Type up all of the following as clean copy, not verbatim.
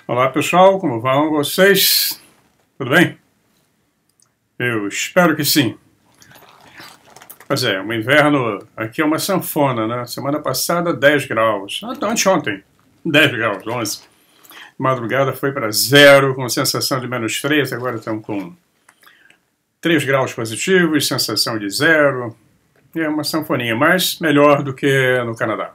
Olá pessoal, como vão vocês? Tudo bem? Eu espero que sim. Pois é, o inverno aqui é uma sanfona, né? Semana passada 10 graus, anteontem 10 graus, 11. Madrugada foi para 0, com sensação de -3, agora estamos com 3 graus positivos, sensação de 0. É uma sanfoninha, mas melhor do que no Canadá.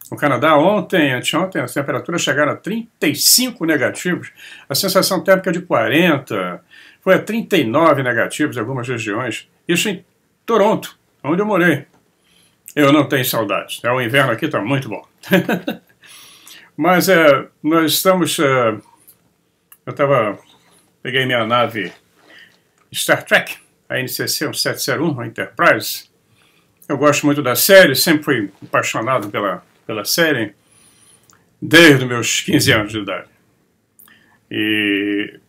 No Canadá, anteontem, as temperaturas chegaram a 35 negativos, a sensação térmica de 40, foi a 39 negativos em algumas regiões. Isso em Toronto, onde eu morei. Eu não tenho saudades. O inverno aqui está muito bom. Mas nós estamos... peguei minha nave Star Trek, a NCC 1701, a Enterprise. Eu gosto muito da série, sempre fui apaixonado pela série desde os meus 15 anos de idade. E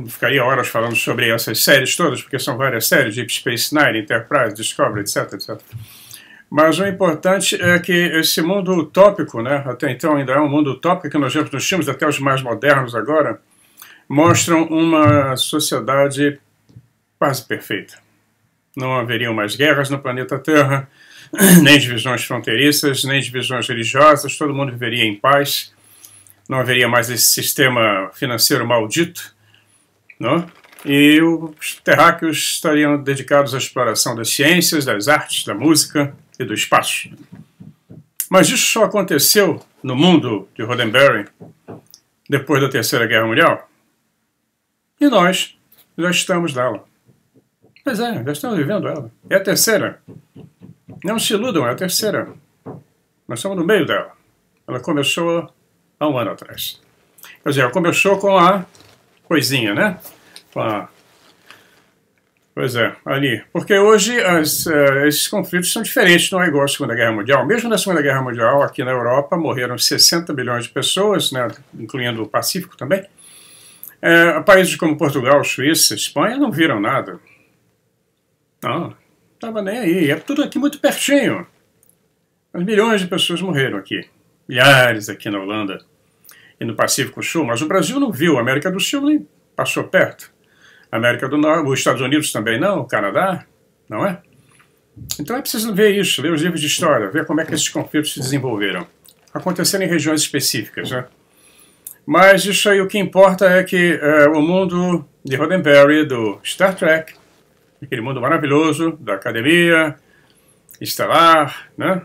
ficaria horas falando sobre essas séries todas, porque são várias séries, Deep Space Nine, Enterprise, Discovery, etc, etc. Mas o importante é que esse mundo utópico, né, até então ainda é um mundo utópico que nós vemos nos filmes, até os mais modernos agora, mostram uma sociedade quase perfeita. Não haveriam mais guerras no planeta Terra, nem divisões fronteiriças, nem divisões religiosas, todo mundo viveria em paz, não haveria mais esse sistema financeiro maldito, não? E os terráqueos estariam dedicados à exploração das ciências, das artes, da música e do espaço. Mas isso só aconteceu no mundo de Roddenberry depois da Terceira Guerra Mundial. E nós já estamos nela. Pois é, já estamos vivendo ela. É a terceira. Não se iludam, é a terceira. Nós estamos no meio dela. Ela começou há um ano atrás. Quer dizer, ela começou com a coisinha, né? Pois é, ali. Porque hoje esses conflitos são diferentes, não é igual à Segunda Guerra Mundial. Mesmo na Segunda Guerra Mundial, aqui na Europa, morreram 60 milhões de pessoas, né, incluindo o Pacífico também. Países como Portugal, Suíça, Espanha não viram nada. Não estava nem aí. É tudo aqui muito pertinho. Mas milhões de pessoas morreram aqui. Milhares aqui na Holanda e no Pacífico Sul. Mas o Brasil não viu. A América do Sul nem passou perto. A América do Norte, os Estados Unidos também não. O Canadá, não é? Então é preciso ver isso, ler os livros de história, ver como é que esses conflitos se desenvolveram. Aconteceram em regiões específicas, né? Mas isso aí, o que importa é que o mundo de Roddenberry, do Star Trek, aquele mundo maravilhoso da academia estelar, né?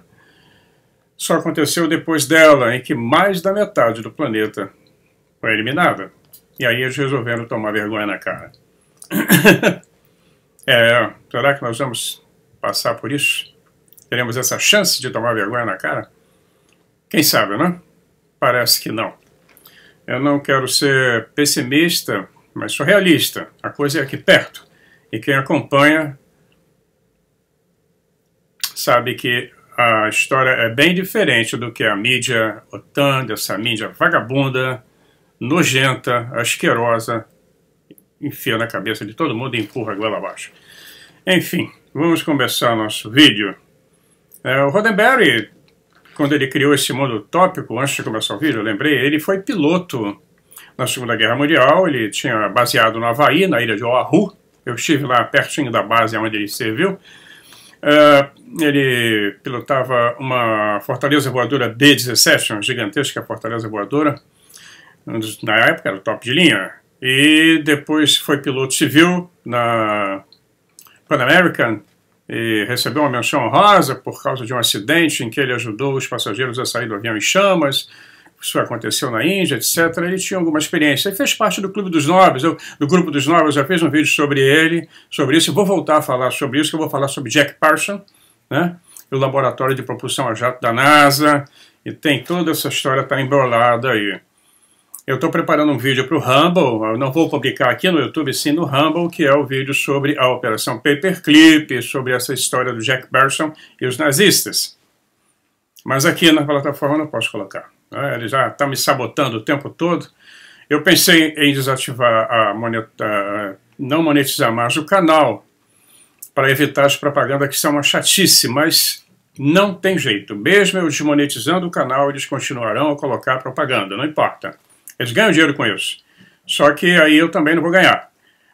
Só aconteceu depois dela, em que mais da metade do planeta foi eliminada. E aí eles resolveram tomar vergonha na cara. Será que nós vamos passar por isso? Teremos essa chance de tomar vergonha na cara? Quem sabe, né? Parece que não. Eu não quero ser pessimista, mas sou realista. A coisa é aqui perto. E quem acompanha sabe que a história é bem diferente do que a mídia OTAN, dessa mídia vagabunda, nojenta, asquerosa, enfia na cabeça de todo mundo e empurra a goela abaixo. Enfim, vamos começar nosso vídeo. O Roddenberry, quando ele criou esse mundo utópico, antes de começar o vídeo, eu lembrei, ele foi piloto na Segunda Guerra Mundial, ele tinha baseado no Havaí, na ilha de Oahu. Eu estive lá pertinho da base onde ele serviu. Ele pilotava uma fortaleza voadora B-17, uma gigantesca fortaleza voadora. Na época era o top de linha. E depois foi piloto civil na Pan American e recebeu uma menção honrosa por causa de um acidente em que ele ajudou os passageiros a sair do avião em chamas. Isso aconteceu na Índia, etc. Ele tinha alguma experiência. Ele fez parte do Clube dos Nobres, do Grupo dos Nobres. Já fiz um vídeo sobre ele, sobre isso. Eu vou voltar a falar sobre isso, que eu vou falar sobre Jack Parsons, né? O laboratório de propulsão a jato da NASA. E tem toda essa história, está embolada aí. Eu estou preparando um vídeo para o Rumble. Eu não vou publicar aqui no YouTube, sim no Rumble, que é o vídeo sobre a Operação Paperclip, sobre essa história do Jack Parsons e os nazistas. Mas aqui na plataforma eu não posso colocar. Ele já está me sabotando o tempo todo. Eu pensei em desativar não monetizar mais o canal para evitar as propagandas que são uma chatice, mas não tem jeito. Mesmo eu desmonetizando o canal, eles continuarão a colocar propaganda, não importa. Eles ganham dinheiro com isso. Só que aí eu também não vou ganhar.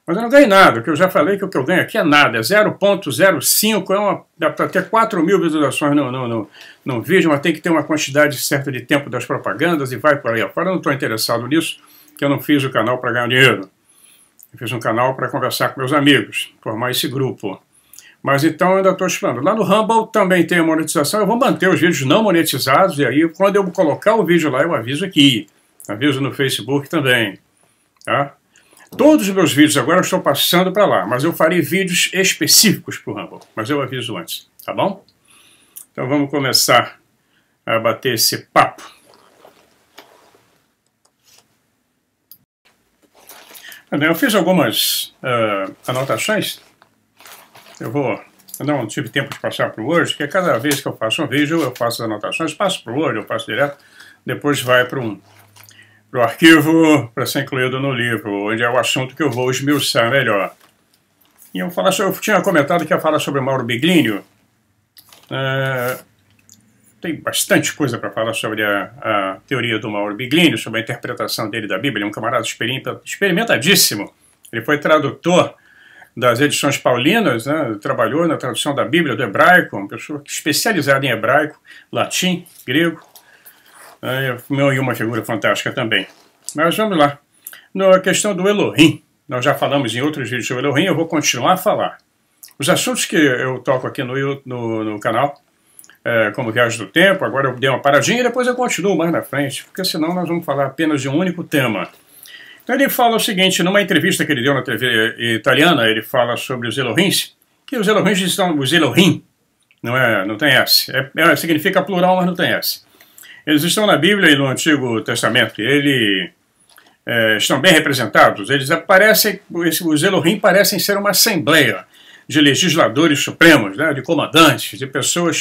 Mas eu não ganho nada, porque eu já falei que o que eu ganho aqui é nada, é 0,05, dá para ter 4.000 visualizações no vídeo, mas tem que ter uma quantidade certa de tempo das propagandas e vai por aí afora. Eu não estou interessado nisso, porque eu não fiz o canal para ganhar dinheiro. Eu fiz um canal para conversar com meus amigos, formar esse grupo. Mas então eu ainda estou esperando. Lá no Rumble também tem a monetização, eu vou manter os vídeos não monetizados, e aí quando eu colocar o vídeo lá, eu aviso aqui. Aviso no Facebook também. Tá? Todos os meus vídeos agora eu estou passando para lá, mas eu farei vídeos específicos para o Rumble, mas eu aviso antes, tá bom? Então vamos começar a bater esse papo. Eu fiz algumas anotações, eu não tive tempo de passar para o Word, porque cada vez que eu faço um vídeo eu faço as anotações, passo para o Word, eu passo direto, depois vai para o arquivo para ser incluído no livro, onde é o assunto que eu vou esmiuçar melhor. E eu tinha comentado que ia falar sobre Mauro Biglino. Tem bastante coisa para falar sobre a teoria do Mauro Biglino, sobre a interpretação dele da Bíblia. Ele é um camarada experimentadíssimo. Ele foi tradutor das edições paulinas, né? Trabalhou na tradução da Bíblia do hebraico, uma pessoa especializada em hebraico, latim, grego. E uma figura fantástica também. Mas vamos lá. Na questão do Elohim, nós já falamos em outros vídeos sobre o Elohim, eu vou continuar a falar. Os assuntos que eu toco aqui no canal, como Viagem do Tempo, agora eu dei uma paradinha e depois eu continuo mais na frente, porque senão nós vamos falar apenas de um único tema. Então ele fala o seguinte, numa entrevista que ele deu na TV italiana, ele fala sobre os Elohims, que os Elohims estão, os Elohim, não tem S, significa plural, mas não tem S. Eles estão na Bíblia e no Antigo Testamento, eles estão bem representados, eles aparecem, os Elohim parecem ser uma assembleia de legisladores supremos, né, de comandantes, de pessoas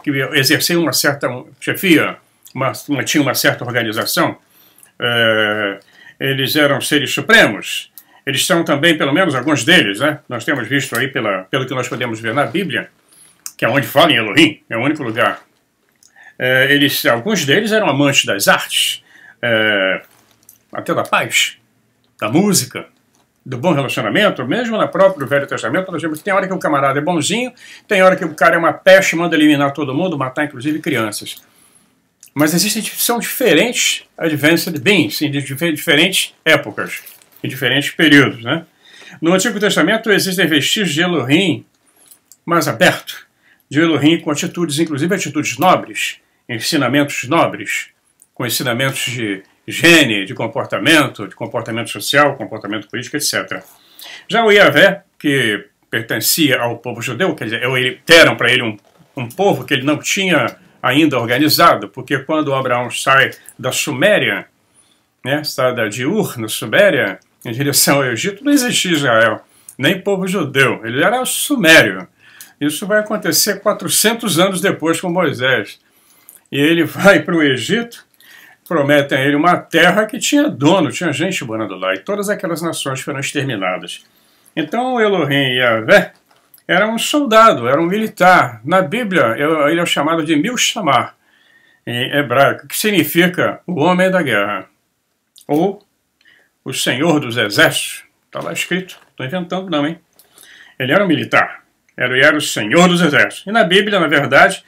que exerciam uma certa chefia, tinham uma certa organização. Eles eram seres supremos, eles são também, pelo menos alguns deles, né, nós temos visto aí pelo que nós podemos ver na Bíblia, que é onde fala em Elohim, é o único lugar. Alguns deles eram amantes das artes, até da paz, da música, do bom relacionamento. Mesmo no próprio Velho Testamento, nós vemos que tem hora que o camarada é bonzinho, tem hora que o cara é uma peste, manda eliminar todo mundo, matar inclusive crianças. Mas são diferentes advanced beings, em diferentes épocas, em diferentes períodos. Né? No Antigo Testamento existem vestígios de Elohim mais aberto, de Elohim com atitudes, inclusive atitudes nobres, ensinamentos nobres, com ensinamentos de higiene, de comportamento social, comportamento político, etc. Já o Yahvé, que pertencia ao povo judeu, quer dizer, deram para ele um povo que ele não tinha ainda organizado, porque quando Abraão sai da Suméria, né, sai de Ur, na Suméria, em direção ao Egito, não existia Israel, nem povo judeu, ele era sumério. Isso vai acontecer 400 anos depois com Moisés. E ele vai para o Egito, prometem a ele uma terra que tinha dono, tinha gente morando lá, e todas aquelas nações foram exterminadas. Então o Elohim Yahvé era um soldado, era um militar. Na Bíblia ele é chamado de Milshamar, em hebraico, que significa o homem da guerra, ou o senhor dos exércitos. Está lá escrito, não estou inventando não, hein? Ele era um militar, era o senhor dos exércitos. E na Bíblia, na verdade,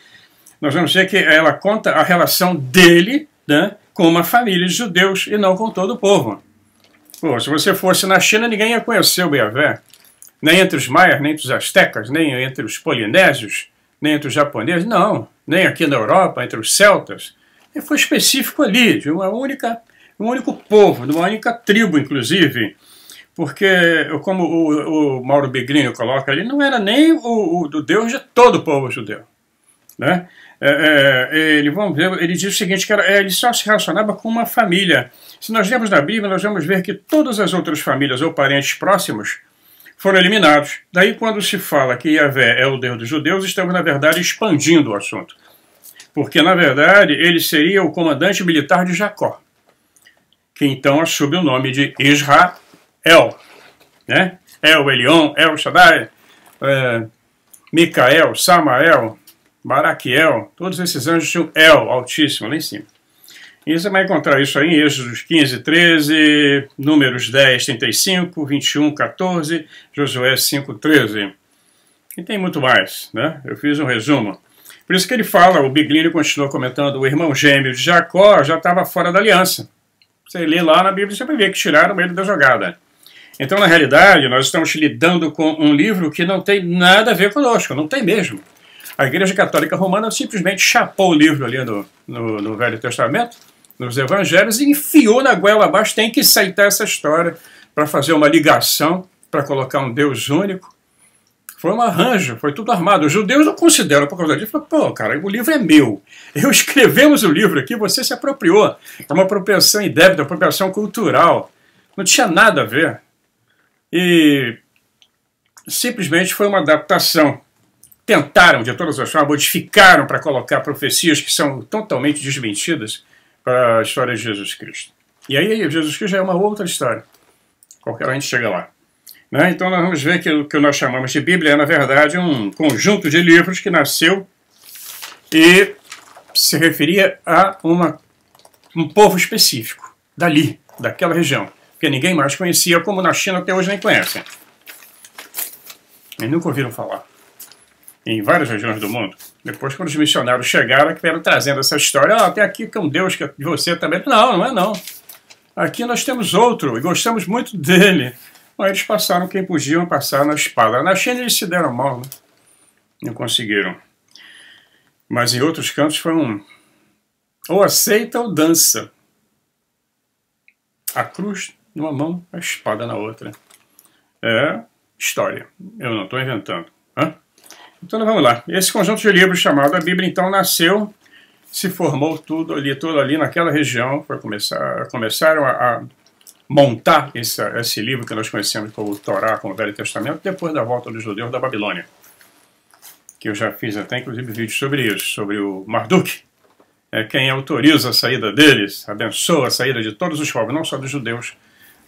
nós vamos ver que ela conta a relação dele, né, com uma família de judeus e não com todo o povo. Pô, se você fosse na China, ninguém ia conhecer o Yahvé. Nem entre os maias, nem entre os astecas, nem entre os polinésios, nem entre os japoneses, não. Nem aqui na Europa, entre os celtas. Ele foi específico ali, de um único povo, de uma única tribo, inclusive. Porque, como o Mauro Biglino coloca ali, não era nem o do Deus de todo o povo judeu. Né? Ele diz o seguinte, que ele só se relacionava com uma família. Se nós vemos na Bíblia, nós vamos ver que todas as outras famílias ou parentes próximos foram eliminados. Daí, quando se fala que Yahvé é o Deus dos judeus, estamos, na verdade, expandindo o assunto. Porque, na verdade, ele seria o comandante militar de Jacó, que então assume o nome de Israel. Né? El Elyon, El Shaddai, Micael, Samael, Baraquiel, todos esses anjos tinham El, Altíssimo, lá em cima. E você vai encontrar isso aí em Êxodo 15, 13, Números 10, 35, 21, 14, Josué 5, 13. E tem muito mais, né? Eu fiz um resumo. Por isso que ele fala, o Biglini continua comentando, o irmão gêmeo de Jacó já estava fora da aliança. Você lê lá na Bíblia, você vai ver que tiraram ele da jogada. Então, na realidade, nós estamos lidando com um livro que não tem nada a ver conosco, não tem mesmo. A Igreja Católica Romana simplesmente chapou o livro ali no Velho Testamento, nos Evangelhos, e enfiou na goela abaixo. Tem que aceitar essa história para fazer uma ligação, para colocar um Deus único. Foi um arranjo, foi tudo armado. Os judeus não consideram por causa disso. Pô, cara, o livro é meu. Eu escrevemos o livro aqui, você se apropriou. É uma apropriação indébita, uma apropriação cultural. Não tinha nada a ver. E simplesmente foi uma adaptação. Tentaram, de todas as formas, modificaram para colocar profecias que são totalmente desmentidas para a história de Jesus Cristo. E aí, Jesus Cristo já é uma outra história. Qualquer hora a gente chega lá. Né? Então, nós vamos ver que o que nós chamamos de Bíblia é, na verdade, um conjunto de livros que nasceu e se referia a um povo específico, dali, daquela região, que ninguém mais conhecia, como na China até hoje nem conhecem. E nunca ouviram falar. Em várias regiões do mundo. Depois, quando os missionários chegaram, que vieram trazendo essa história, tem aqui que é um Deus que de você também. Não, não é não. Aqui nós temos outro, e gostamos muito dele. Mas eles passaram quem podiam passar na espada. Na China eles se deram mal, né? Não conseguiram. Mas em outros cantos foi ou aceita ou dança. A cruz numa mão, a espada na outra. É história. Eu não estou inventando. Hã? Então vamos lá. Esse conjunto de livros chamado a Bíblia, então, nasceu, se formou tudo ali naquela região. Começaram a montar esse livro que nós conhecemos como Torá, como Velho Testamento, depois da volta dos judeus da Babilônia. Que eu já fiz até, inclusive, vídeos sobre isso, sobre o Marduk. É quem autoriza a saída deles, abençoa a saída de todos os povos, não só dos judeus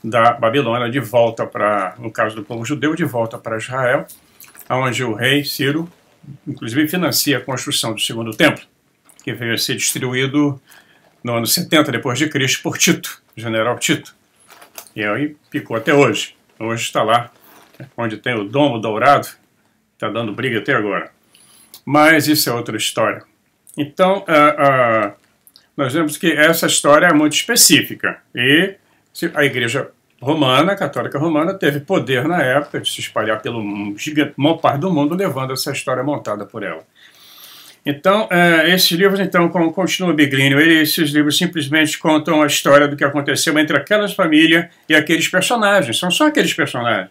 da Babilônia, de volta para, no caso do povo judeu, de volta para Israel, onde o rei Ciro, inclusive, financia a construção do segundo templo, que veio a ser destruído no ano 70 depois de Cristo por Tito, general Tito. E aí ficou até hoje. Hoje está lá, onde tem o domo dourado, está dando briga até agora. Mas isso é outra história. Então, nós vemos que essa história é muito específica. E a Igreja Romana, a Católica Romana, teve poder na época de se espalhar pelo maior parte do mundo, levando essa história montada por ela. Então, esses livros, então, como continua Biglino, esses livros simplesmente contam a história do que aconteceu entre aquelas famílias e aqueles personagens. São só aqueles personagens.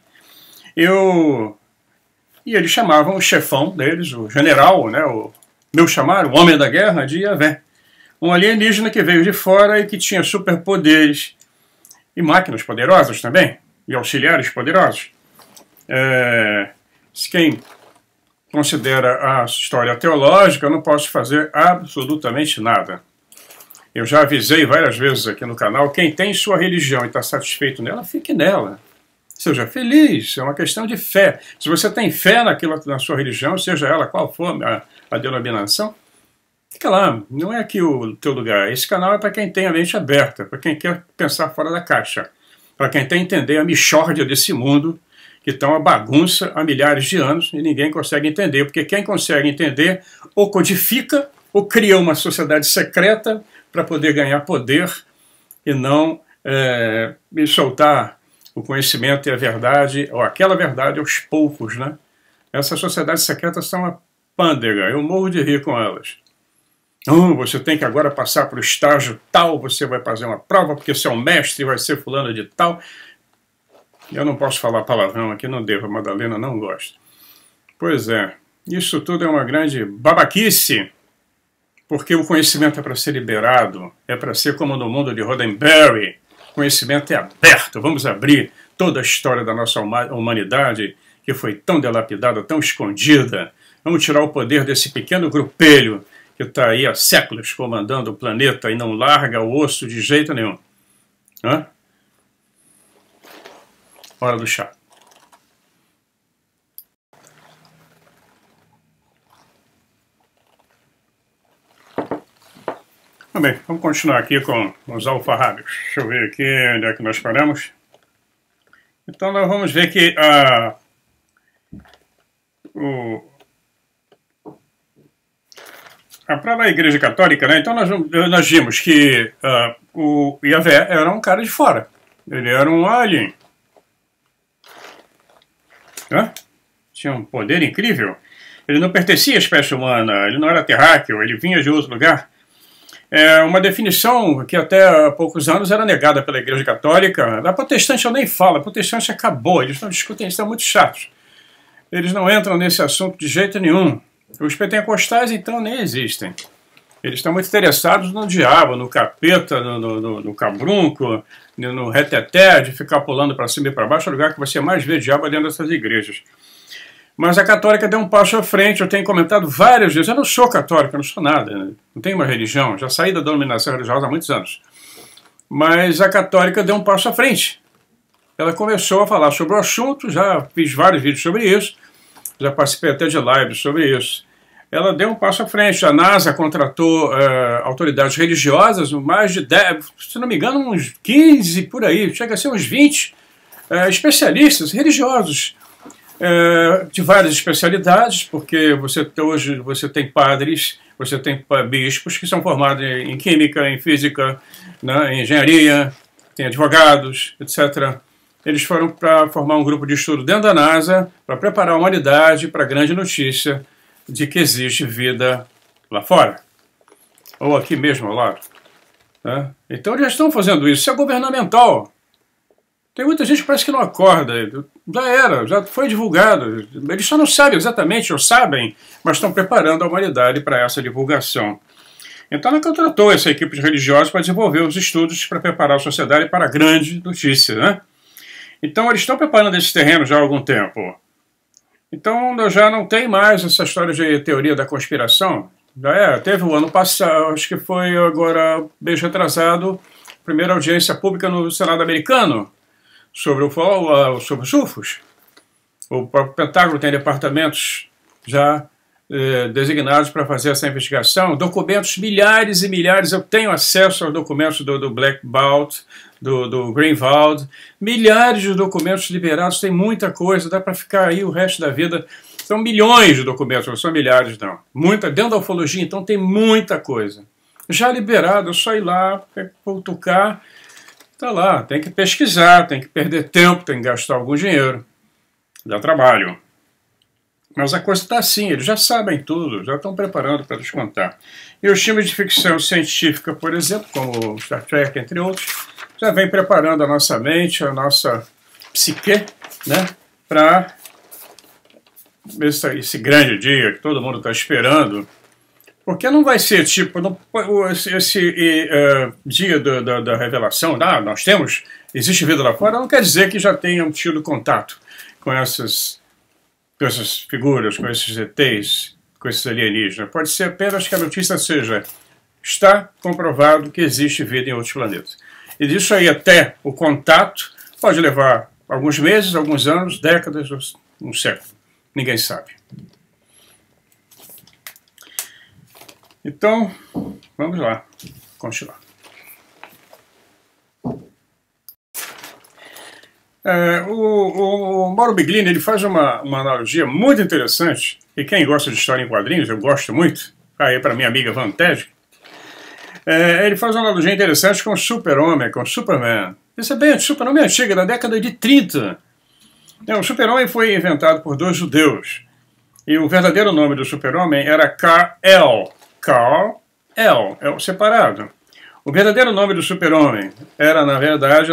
E eles chamavam o chefão deles, o general, né, chamaram, o homem da guerra, de Yahvé. Um alienígena que veio de fora e que tinha superpoderes e máquinas poderosas também, e auxiliares poderosos. Quem considera a história teológica, eu não posso fazer absolutamente nada. Eu já avisei várias vezes aqui no canal, quem tem sua religião e está satisfeito nela, fique nela. Seja feliz, é uma questão de fé. Se você tem fé na sua religião, seja ela qual for a denominação, fica lá, não é aqui o teu lugar. Esse canal é para quem tem a mente aberta, para quem quer pensar fora da caixa, para quem quer entender a mixórdia desse mundo, que está uma bagunça há milhares de anos e ninguém consegue entender, porque quem consegue entender ou codifica ou cria uma sociedade secreta para poder ganhar poder e não soltar o conhecimento e a verdade, ou aquela verdade aos poucos, né? Essas sociedades secretas são uma pândega, eu morro de rir com elas. Você tem que agora passar para o estágio tal, você vai fazer uma prova, porque você é um mestre, vai ser fulano de tal. Eu não posso falar palavrão aqui, não devo, a Madalena não gosta. Pois é, isso tudo é uma grande babaquice, porque o conhecimento é para ser liberado, é para ser como no mundo de Roddenberry. O conhecimento é aberto, vamos abrir toda a história da nossa humanidade, que foi tão dilapidada, tão escondida. Vamos tirar o poder desse pequeno grupelho que está aí há séculos comandando o planeta e não larga o osso de jeito nenhum. Hora do chá. Bem, vamos continuar aqui com os alfarrábios. Deixa eu ver aqui onde é que nós paramos. Então nós vamos ver que para a Igreja Católica, né? Então nós vimos que o Yahvé era um cara de fora. Ele era um alien. Né? Tinha um poder incrível. Ele não pertencia à espécie humana, ele não era terráqueo, ele vinha de outro lugar. É uma definição que até há poucos anos era negada pela Igreja Católica. Da protestante eu nem falo, a protestante acabou, eles não discutem, eles são muito chatos. Eles não entram nesse assunto de jeito nenhum. Os pentecostais, então, nem existem. Eles estão muito interessados no diabo, no capeta, no cabrunco, no reteté, de ficar pulando para cima e para baixo, é o lugar que você mais vê diabo dentro dessas igrejas. Mas a católica deu um passo à frente, eu tenho comentado várias vezes, eu não sou católica, não sou nada, né? Não tenho uma religião, já saí da denominação religiosa há muitos anos. Mas a católica deu um passo à frente. Ela começou a falar sobre o assunto, já fiz vários vídeos sobre isso, já participei até de lives sobre isso. Ela deu um passo à frente, a NASA contratou autoridades religiosas, mais de 10, se não me engano, uns 15 por aí, chega a ser uns 20 especialistas religiosos, de várias especialidades, porque hoje você tem padres, você tem bispos que são formados em química, em física, né, em engenharia, tem advogados, etc. Eles foram para formar um grupo de estudo dentro da NASA para preparar a humanidade para a grande notícia de que existe vida lá fora, ou aqui mesmo ao lado. Né? Então eles já estão fazendo isso, isso é governamental. Tem muita gente que parece que não acorda, já foi divulgado, eles só não sabem exatamente, ou sabem, mas estão preparando a humanidade para essa divulgação. Então ela contratou essa equipe de religiosos para desenvolver os estudos para preparar a sociedade para a grande notícia. Né? Então eles estão preparando esse terreno já há algum tempo. Então já não tem mais essa história de teoria da conspiração. Teve o ano passado, acho que foi agora, mês retrasado, a primeira audiência pública no Senado americano, sobre os UFOs. O próprio Pentágono tem departamentos já designados para fazer essa investigação. Documentos, milhares e milhares, eu tenho acesso aos documentos do Black Vault, do Greenwald, milhares de documentos liberados, tem muita coisa, dá para ficar aí o resto da vida. São milhões de documentos, não são milhares não. Dentro da ufologia, então, tem muita coisa. Já liberado, é só ir lá, tocar. Está lá, tem que pesquisar, tem que perder tempo, tem que gastar algum dinheiro. Dá trabalho. Mas a coisa está assim, eles já sabem tudo, já estão preparando para nos contar. E os filmes de ficção científica, por exemplo, como Star Trek, entre outros, já vem preparando a nossa mente, a nossa psique, né, para esse grande dia que todo mundo está esperando. Porque não vai ser tipo, esse dia da revelação, existe vida lá fora, não quer dizer que já tenham tido contato com essas figuras, com esses ETs, com esses alienígenas. Pode ser apenas que a notícia seja, está comprovado que existe vida em outros planetas. E disso aí até o contato pode levar alguns meses, alguns anos, décadas, um século. Ninguém sabe. Então, vamos lá, continuar. O Mauro Biglini, ele faz uma analogia muito interessante, e quem gosta de história em quadrinhos, eu gosto muito, aí para minha amiga Vantage, ele faz uma analogia interessante com o Super-Homem, com o Superman. Isso é bem, o Super-Homem é antigo, da década de 30. O Super-Homem foi inventado por 2 judeus, e o verdadeiro nome do Super-Homem era Kal-El. Kal-El, é o separado. O verdadeiro nome do Super-Homem era, na verdade,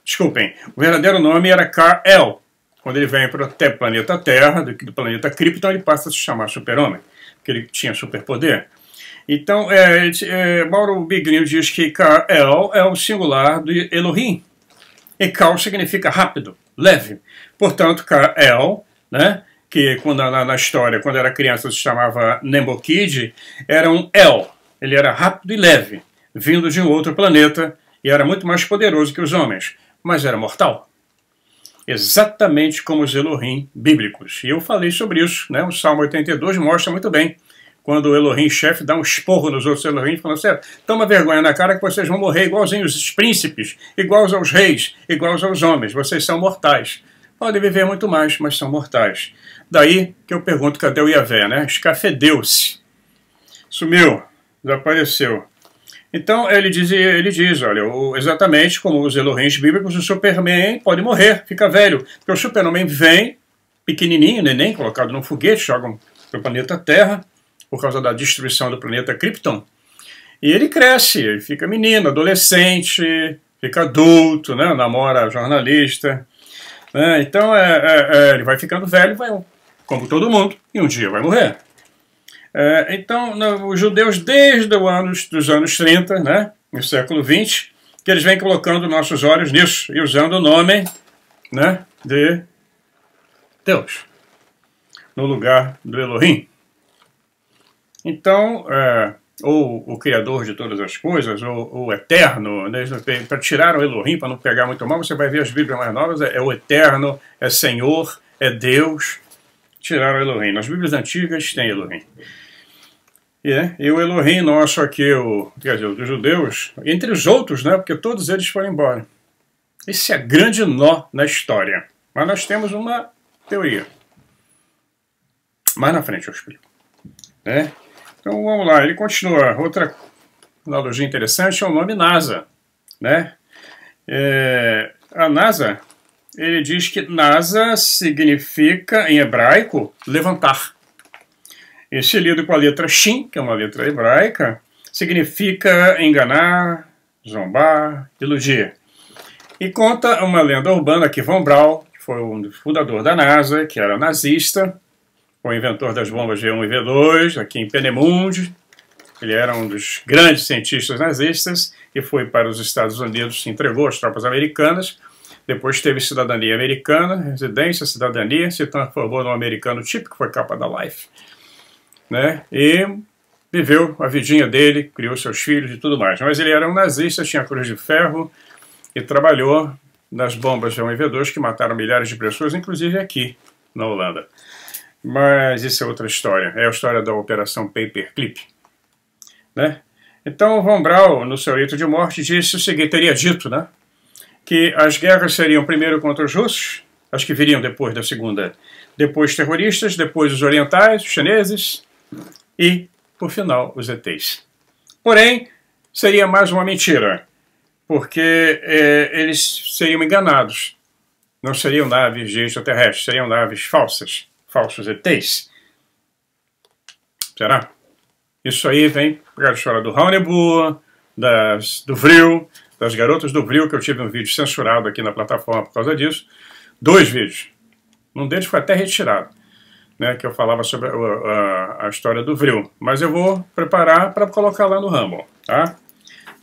desculpem, o verdadeiro nome era Kal-El. Quando ele vem para o planeta Terra, do planeta Krypton, ele passa a se chamar Super-Homem, porque ele tinha superpoder. Então, Mauro Biglino diz que Kal-El é o singular do Elohim. E Kal significa rápido, leve. Portanto, Kal-El, né, que na história, quando era criança, se chamava Nembokid, era um El. Ele era rápido e leve, vindo de um outro planeta, e era muito mais poderoso que os homens, mas era mortal. Exatamente como os Elohim bíblicos. E eu falei sobre isso, né? O Salmo 82 mostra muito bem quando o Elohim-chefe dá um esporro nos outros Elohim, falando assim, toma vergonha na cara que vocês vão morrer igualzinhos os príncipes, iguais aos reis, iguais aos homens, vocês são mortais. Podem viver muito mais, mas são mortais. Daí que eu pergunto, cadê o Yahvé, né? Escafedeu-se. Sumiu, desapareceu. Então ele diz, olha, exatamente como os Elohims bíblicos, o Superman pode morrer, fica velho. Porque o Superman vem, pequenininho, neném, colocado num foguete, jogam para o planeta Terra, por causa da destruição do planeta Krypton. E ele cresce, ele fica menino, adolescente, fica adulto, né? Namora a jornalista. Né? Então ele vai ficando velho, vai, como todo mundo, e um dia vai morrer. Então, os judeus, desde os anos 30, né, no século XX, que eles vêm colocando nossos olhos nisso, e usando o nome, né, de Deus, no lugar do Elohim. Então, ou o Criador de todas as coisas, ou o Eterno, né, para tirar o Elohim, para não pegar muito mal, você vai ver as Bíblias mais novas, é o Eterno, é Senhor, é Deus, tiraram o Elohim. Nas Bíblias antigas tem Elohim. E o Elohim nosso aqui, quer dizer, dos judeus, entre os outros, né, porque todos eles foram embora. Esse é grande nó na história. Mas nós temos uma teoria. Mais na frente eu explico. Né? Então vamos lá, ele continua. Outra analogia interessante é o nome NASA. Né? A NASA, ele diz que NASA significa, em hebraico, levantar. Esse lido com a letra Shin, que é uma letra hebraica, significa enganar, zombar, iludir. E conta uma lenda urbana que Von Braun, que foi o fundador da NASA, que era nazista, o inventor das bombas V1 e V2, aqui em Peenemünde. Ele era um dos grandes cientistas nazistas e foi para os Estados Unidos, se entregou às tropas americanas. Depois teve cidadania americana, residência, cidadania, se transformou num americano típico, foi capa da Life. Né? E viveu a vidinha dele, criou seus filhos e tudo mais. Mas ele era um nazista, tinha cruz de ferro e trabalhou nas bombas V1 e V2 que mataram milhares de pessoas, inclusive aqui na Holanda. Mas isso é outra história, é a história da Operação Paperclip. Né? Então Von Braun, no seu leito de morte, disse o seguinte, teria dito, né, que as guerras seriam primeiro contra os russos, as que viriam depois da segunda, depois terroristas, depois os orientais, os chineses, e, por final, os ETs. Porém, seria mais uma mentira, porque eles seriam enganados. Não seriam naves de extraterrestres, seriam naves falsas, falsos ETs. Será? Isso aí vem para a história do Hannibal, do Vril, das garotas do Vril, que eu tive um vídeo censurado aqui na plataforma por causa disso. 2 vídeos. Um deles foi até retirado. Né, que eu falava sobre a história do Vril. Mas eu vou preparar para colocar lá no Rumble. Tá?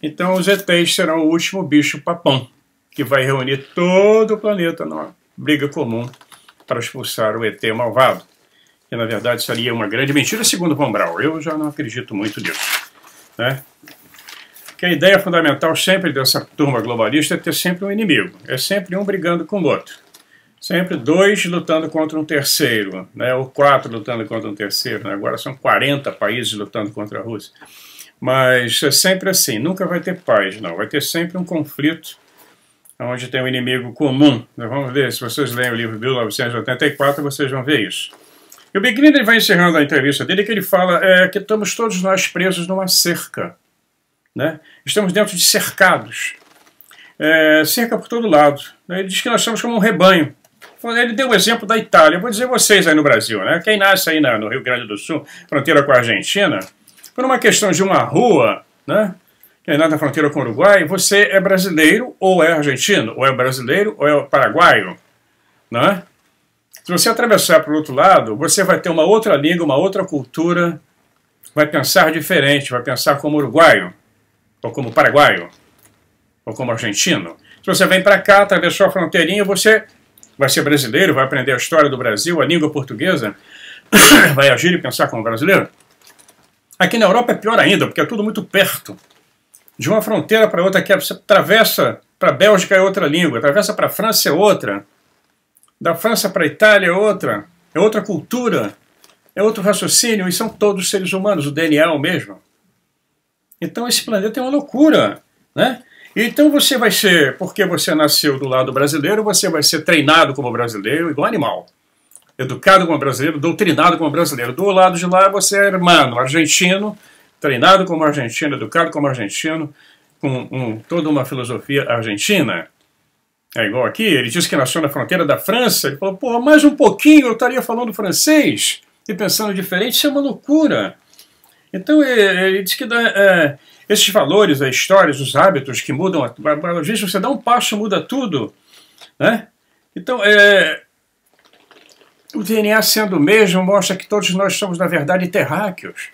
Então os ETs serão o último bicho papão, que vai reunir todo o planeta numa briga comum para expulsar o ET malvado. Que na verdade seria uma grande mentira, segundo Von Braun. Eu já não acredito muito nisso. Né? Que a ideia fundamental sempre dessa turma globalista é ter sempre um inimigo. É sempre um brigando com o outro. Sempre 2 lutando contra um terceiro, né? Ou 4 lutando contra um terceiro. Né? Agora são 40 países lutando contra a Rússia. Mas é sempre assim, nunca vai ter paz, não. Vai ter sempre um conflito onde tem um inimigo comum. Vamos ver, se vocês leem o livro de 1984, vocês vão ver isso. E o Begin vai encerrando a entrevista dele, que ele fala que estamos todos nós presos numa cerca. Né? Estamos dentro de cercados. Cerca por todo lado. Ele diz que nós somos como um rebanho. Ele deu o exemplo da Itália. Eu vou dizer vocês aí no Brasil, né? Quem nasce aí no Rio Grande do Sul, fronteira com a Argentina, por uma questão de uma rua, né? Quem nasce na fronteira com o Uruguai, você é brasileiro ou é argentino, ou é brasileiro ou é paraguaio, né? Se você atravessar para o outro lado, você vai ter uma outra língua, uma outra cultura, vai pensar diferente, vai pensar como uruguaio, ou como paraguaio, ou como argentino. Se você vem para cá, atravessou a fronteirinha, você vai ser brasileiro, vai aprender a história do Brasil, a língua portuguesa, vai agir e pensar como brasileiro. Aqui na Europa é pior ainda, porque é tudo muito perto. De uma fronteira para outra, você atravessa para a Bélgica é outra língua, atravessa para a França é outra, da França para a Itália é outra cultura. é outro raciocínio, e são todos seres humanos, o DNA é o mesmo. Então esse planeta é uma loucura, né? Então você vai ser, porque você nasceu do lado brasileiro, você vai ser treinado como brasileiro, igual animal. Educado como brasileiro, doutrinado como brasileiro. Do lado de lá você é hermano, argentino, treinado como argentino, educado como argentino, com toda uma filosofia argentina. É igual aqui, ele disse que nasceu na fronteira da França, ele falou, pô, mais um pouquinho eu estaria falando francês e pensando diferente, isso é uma loucura. Então ele diz que esses valores, as histórias, os hábitos que mudam, às vezes você dá um passo, muda tudo, né? Então, o DNA sendo o mesmo mostra que todos nós somos, na verdade, terráqueos.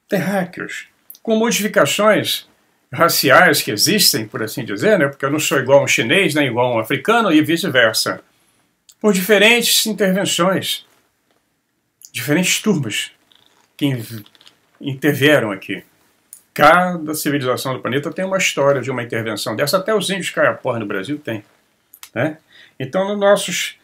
Terráqueos. Com modificações raciais que existem, por assim dizer, né? Porque eu não sou igual a um chinês, nem igual a um africano e vice-versa. Por diferentes intervenções, diferentes turmas que intervieram aqui. Cada civilização do planeta tem uma história de uma intervenção dessa, até os índios caiapó no Brasil tem, né? Então, nós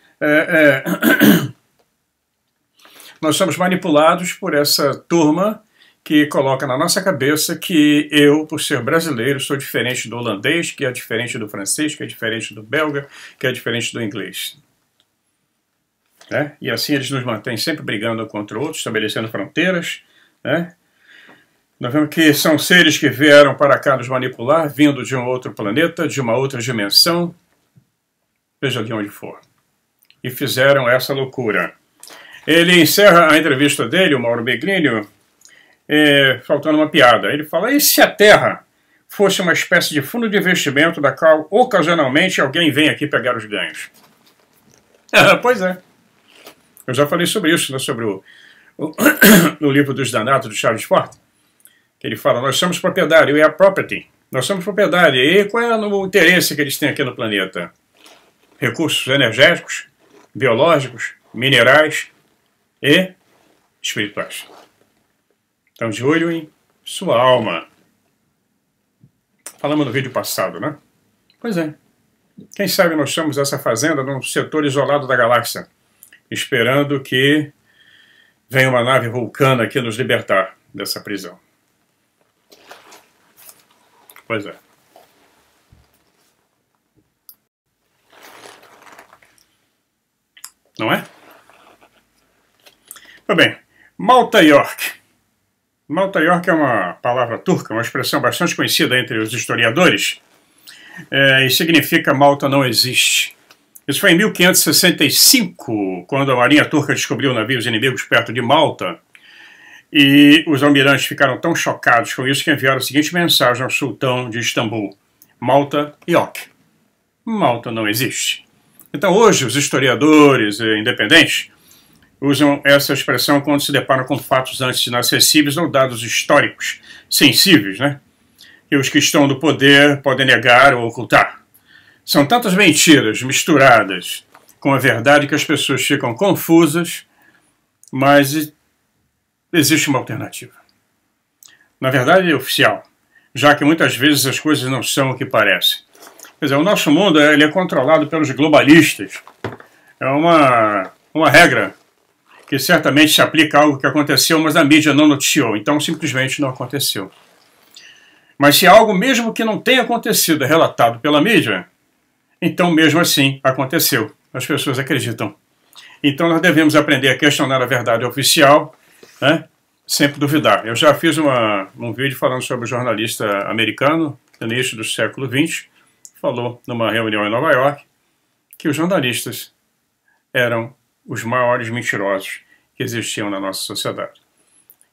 somos manipulados por essa turma que coloca na nossa cabeça que eu, por ser brasileiro, sou diferente do holandês, que é diferente do francês, que é diferente do belga, que é diferente do inglês. Né? E assim eles nos mantêm sempre brigando um contra o outro, estabelecendo fronteiras. Né? Nós vemos que são seres que vieram para cá nos manipular, vindo de um outro planeta, de uma outra dimensão, seja de onde for. E fizeram essa loucura. Ele encerra a entrevista dele, o Mauro Beglínio, faltando uma piada. Ele fala, e se a Terra fosse uma espécie de fundo de investimento da qual, ocasionalmente, alguém vem aqui pegar os ganhos? Pois é. Eu já falei sobre isso, né, sobre no livro dos Danatos, do Charles Fort, que ele fala, nós somos propriedade, we are property. Nós somos propriedade. E qual é o interesse que eles têm aqui no planeta? Recursos energéticos, biológicos, minerais e espirituais. Então, de olho em sua alma. Falamos no vídeo passado, né? Pois é. Quem sabe nós somos essa fazenda num setor isolado da galáxia, esperando que venha uma nave vulcana aqui nos libertar dessa prisão. Pois é. Não é? Muito bem. Malta York. Malta York é uma palavra turca, uma expressão bastante conhecida entre os historiadores, e significa Malta não existe. Isso foi em 1565, quando a marinha turca descobriu navios inimigos perto de Malta, e os almirantes ficaram tão chocados com isso que enviaram a seguinte mensagem ao sultão de Istambul: Malta York. Malta não existe. Então hoje os historiadores independentes usam essa expressão quando se deparam com fatos antes inacessíveis ou dados históricos sensíveis, né? E os que estão no poder podem negar ou ocultar. São tantas mentiras misturadas com a verdade que as pessoas ficam confusas, mas existe uma alternativa. Na verdade, é oficial, já que muitas vezes as coisas não são o que parecem. Quer dizer, o nosso mundo ele é controlado pelos globalistas. É uma regra que certamente se aplica a algo que aconteceu, mas a mídia não noticiou, então simplesmente não aconteceu. Mas se algo, mesmo que não tenha acontecido, é relatado pela mídia, então mesmo assim aconteceu. As pessoas acreditam. Então nós devemos aprender a questionar a verdade oficial, né? Sempre duvidar. Eu já fiz um vídeo falando sobre o jornalista americano, no início do século XX, falou numa reunião em Nova York, que os jornalistas eram os maiores mentirosos que existiam na nossa sociedade.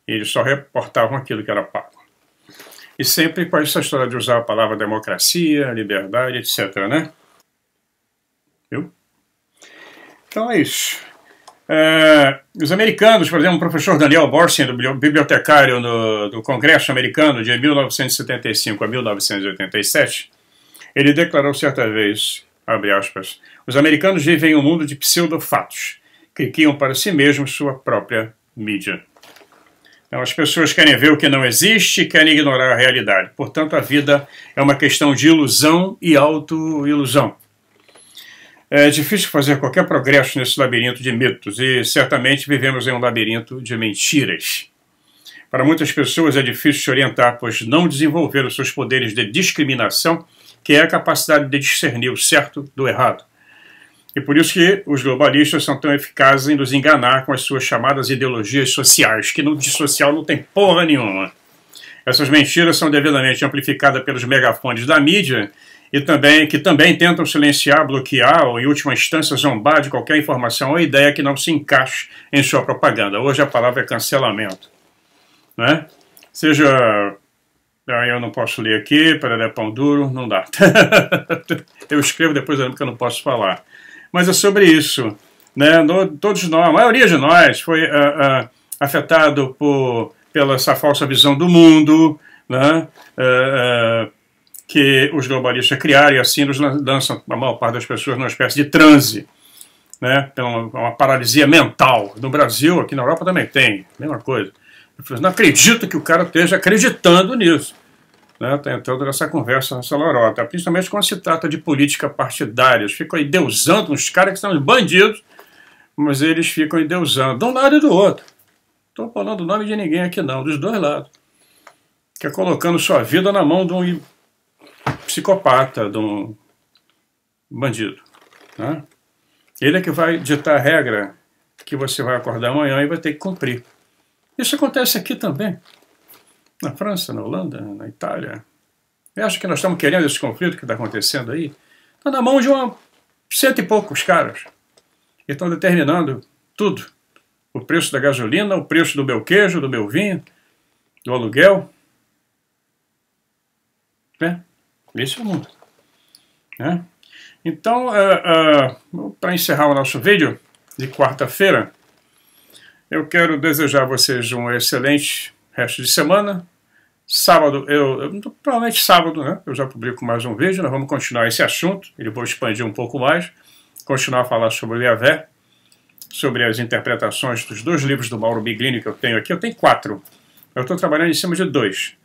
Eles só reportavam aquilo que era pago. E sempre com essa história de usar a palavra democracia, liberdade, etc., né? Viu? Então é isso. Os americanos, por exemplo, o professor Daniel Borsen, bibliotecário do Congresso americano de 1975 a 1987, ele declarou certa vez, abre aspas, os americanos vivem em um mundo de pseudofatos, que criam para si mesmos sua própria mídia. Então, as pessoas querem ver o que não existe e querem ignorar a realidade. Portanto, a vida é uma questão de ilusão e auto-ilusão. É difícil fazer qualquer progresso nesse labirinto de mitos e certamente vivemos em um labirinto de mentiras. Para muitas pessoas é difícil se orientar, pois não desenvolveram seus poderes de discriminação, que é a capacidade de discernir o certo do errado. E por isso que os globalistas são tão eficazes em nos enganar com as suas chamadas ideologias sociais, que de social não tem porra nenhuma. Essas mentiras são devidamente amplificadas pelos megafones da mídia e que também tentam silenciar, bloquear ou, em última instância, zombar de qualquer informação ou ideia que não se encaixe em sua propaganda. Hoje a palavra é cancelamento. Né? Seja... eu não posso ler aqui, para pão duro, não dá. Eu escrevo depois que eu não posso falar. Mas é sobre isso. Né? Todos nós, a maioria de nós foi afetado pela essa falsa visão do mundo, né? Que os globalistas criaram e assim nos lançam, a maior parte das pessoas, numa espécie de transe, né? Uma paralisia mental. No Brasil, aqui na Europa também tem, mesma coisa. Eu não acredito que o cara esteja acreditando nisso. Né, tentando essa conversa nessa lorota, principalmente quando se trata de política partidária. Eles ficam endeusando uns caras que são bandidos, mas eles ficam endeusando de um lado e do outro. Não estou falando o nome de ninguém aqui não, dos dois lados. Que é colocando sua vida na mão de um psicopata, de um bandido. Né? Ele é que vai ditar a regra que você vai acordar amanhã e vai ter que cumprir. Isso acontece aqui também. Na França, na Holanda, na Itália. Eu acho que nós estamos querendo esse conflito que está acontecendo aí. Está na mão de cento e poucos caras. Que estão determinando tudo. O preço da gasolina, o preço do meu queijo, do meu vinho, do aluguel. Né? Esse é o mundo. Né? Então, para encerrar o nosso vídeo de quarta-feira, eu quero desejar a vocês um excelente resto de semana. Sábado, provavelmente sábado, né? Eu já publico mais um vídeo, nós vamos continuar esse assunto, ele vou expandir um pouco mais, continuar a falar sobre o Yahvé, sobre as interpretações dos dois livros do Mauro Biglini que eu tenho aqui. Eu tenho 4, eu estou trabalhando em cima de 2.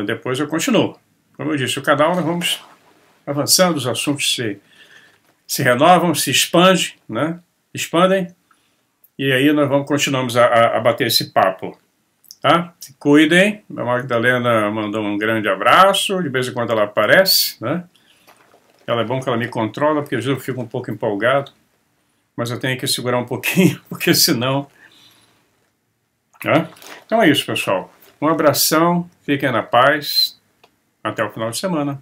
Depois eu continuo. Como eu disse, o canal nós vamos avançando, os assuntos se renovam, se expandem, né? Expandem, e aí nós continuamos a bater esse papo. Tá? Se cuidem. A Magdalena mandou um grande abraço. De vez em quando ela aparece, né? Ela é bom que ela me controla, porque às vezes eu fico um pouco empolgado. Mas eu tenho que segurar um pouquinho, porque senão... Né? Então é isso, pessoal. Um abração, fiquem na paz. Até o final de semana.